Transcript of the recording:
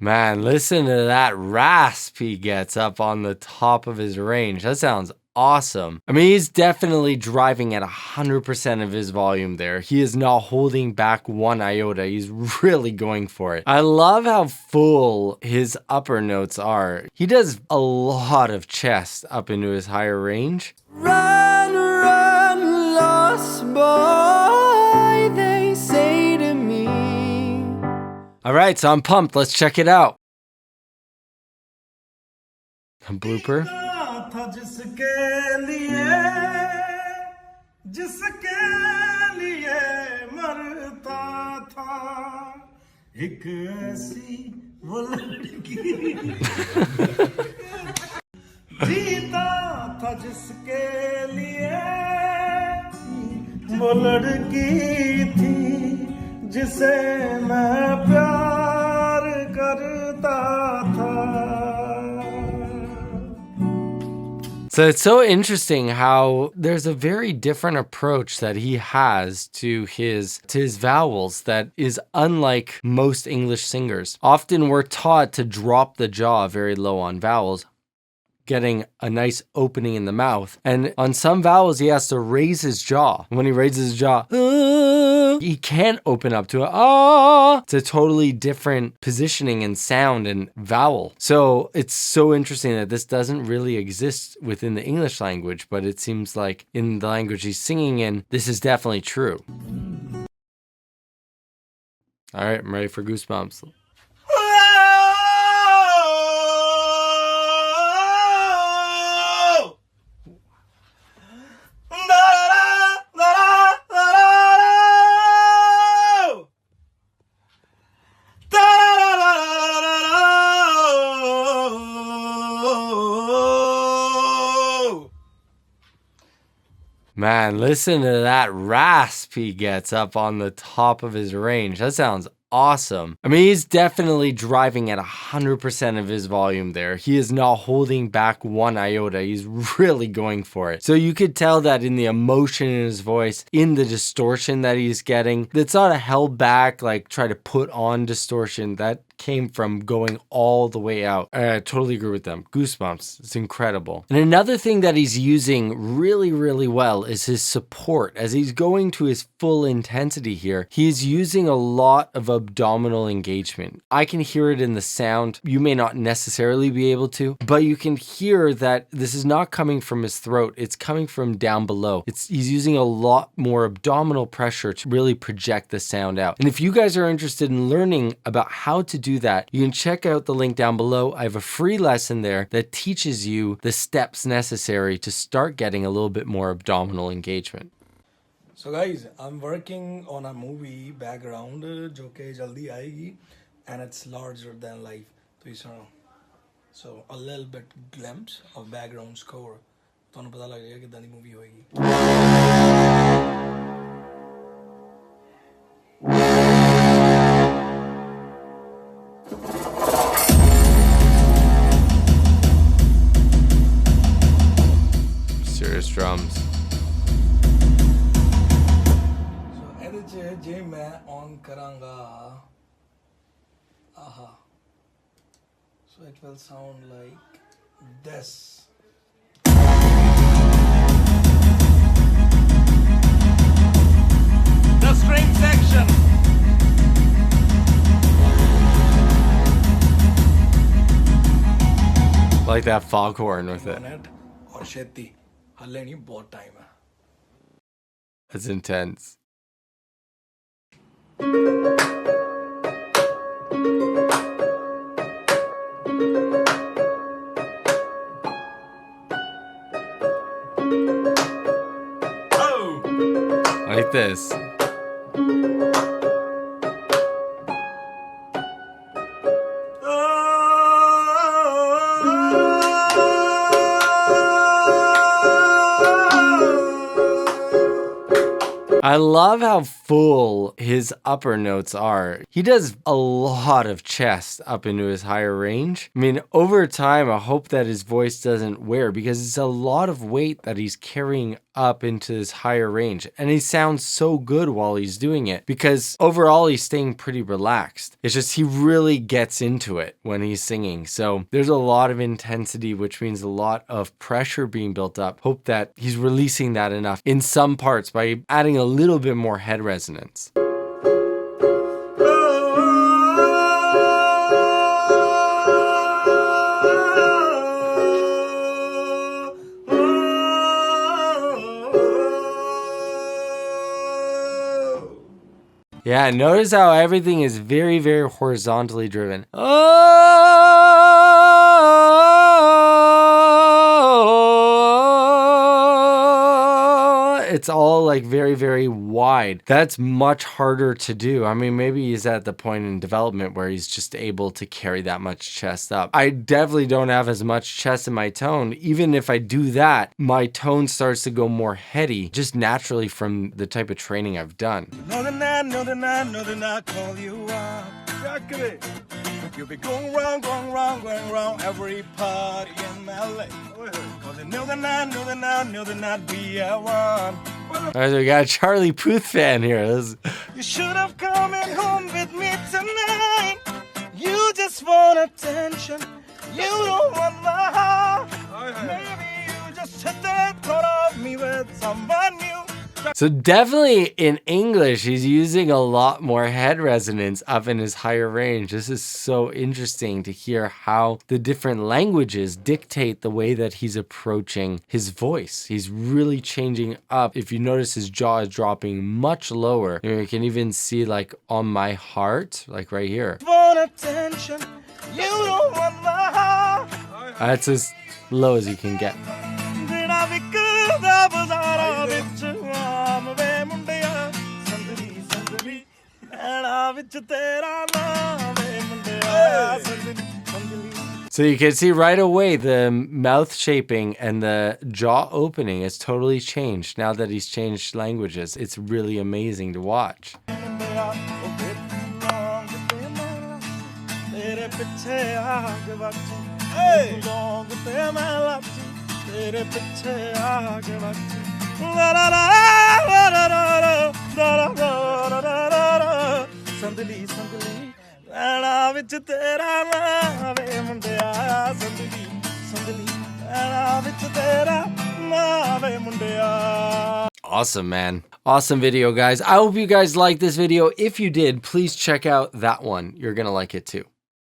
Man, listen to that rasp he gets up on the top of his range. That sounds awesome. I mean, he's definitely driving at 100% of his volume there. He is not holding back one iota. He's really going for it. I love how full his upper notes are. He does a lot of chest up into his higher range. Run, run, lost boy, they say to me. All right, so I'm pumped. Let's check it out. A blooper. So it's so interesting how there's a very different approach that he has to his vowels that is unlike most English singers. Often we're taught to drop the jaw very low on vowels, getting a nice opening in the mouth. And on some vowels, he has to raise his jaw. When he raises his jaw, he can't open up to a It's a totally different positioning and sound and vowel. So it's so interesting that this doesn't really exist within the English language, but it seems like in the language he's singing in, this is definitely true. All right, I'm ready for goosebumps. Man, listen to that rasp he gets up on the top of his range. That sounds awesome. I mean, he's definitely driving at 100% of his volume there. He is not holding back one iota. He's really going for it. So you could tell that in the emotion in his voice, in the distortion that he's getting. It's not a held back, like try to put on distortion. That came from going all the way out. I totally agree with them. Goosebumps. It's incredible. And another thing that he's using really, really well is his support. As he's going to his full intensity here, he's using a lot of abdominal engagement. I can hear it in the sound. You may not necessarily be able to, but you can hear that this is not coming from his throat. It's coming from down below. He's using a lot more abdominal pressure to really project the sound out. And if you guys are interested in learning about how to do that, you can check out the link down below. I have a free lesson there that teaches you the steps necessary to start getting a little bit more abdominal engagement. So guys, I'm working on a movie background जो कि जल्दी आएगी and it's larger than life. तो इस तरह, so a little bit glimpse of background score. तो पता लग जाएगा कितनी मूवी होएगी. Serious drums. जे मैं on करांगा so it will sound like this. The string section. Like that foghorn with it. और शेती हल्ले नहीं बहुत टाइम है. That's intense. Like this. I love how full his upper notes are. He does a lot of chest up into his higher range. I mean, over time, I hope that his voice doesn't wear because it's a lot of weight that he's carrying up into his higher range. And he sounds so good while he's doing it because overall he's staying pretty relaxed. It's just he really gets into it when he's singing. So there's a lot of intensity, which means a lot of pressure being built up. Hope that he's releasing that enough in some parts by adding a little bit more head resonance. Yeah, notice how everything is very, very horizontally driven. It's all like very, very wide. That's much harder to do. I mean, maybe he's at the point in development where he's just able to carry that much chest up. I definitely don't have as much chest in my tone. Even if I do that, my tone starts to go more heady, just naturally from the type of training I've done. Know that I call you up. Exactly. You'll be going wrong every party in LA. Cause you know that I be a one. All right, so we got a Charlie Puth fan here. You should have come in home with me tonight. You just want attention. You don't want my heart. Maybe you just hit that thought of me with someone new. So definitely in English, he's using a lot more head resonance up in his higher range. This is so interesting to hear how the different languages dictate the way that he's approaching his voice. He's really changing up. If you notice, his jaw is dropping much lower. You can even see like on my heart, like right here. Attention. You don't want my heart. That's as low as you can get. So you can see right away the mouth shaping and the jaw opening has totally changed now that he's changed languages. It's really amazing to watch. Hey! Awesome, man. Awesome video, guys. I hope you guys liked this video. If you did, please check out that one. You're gonna like it too.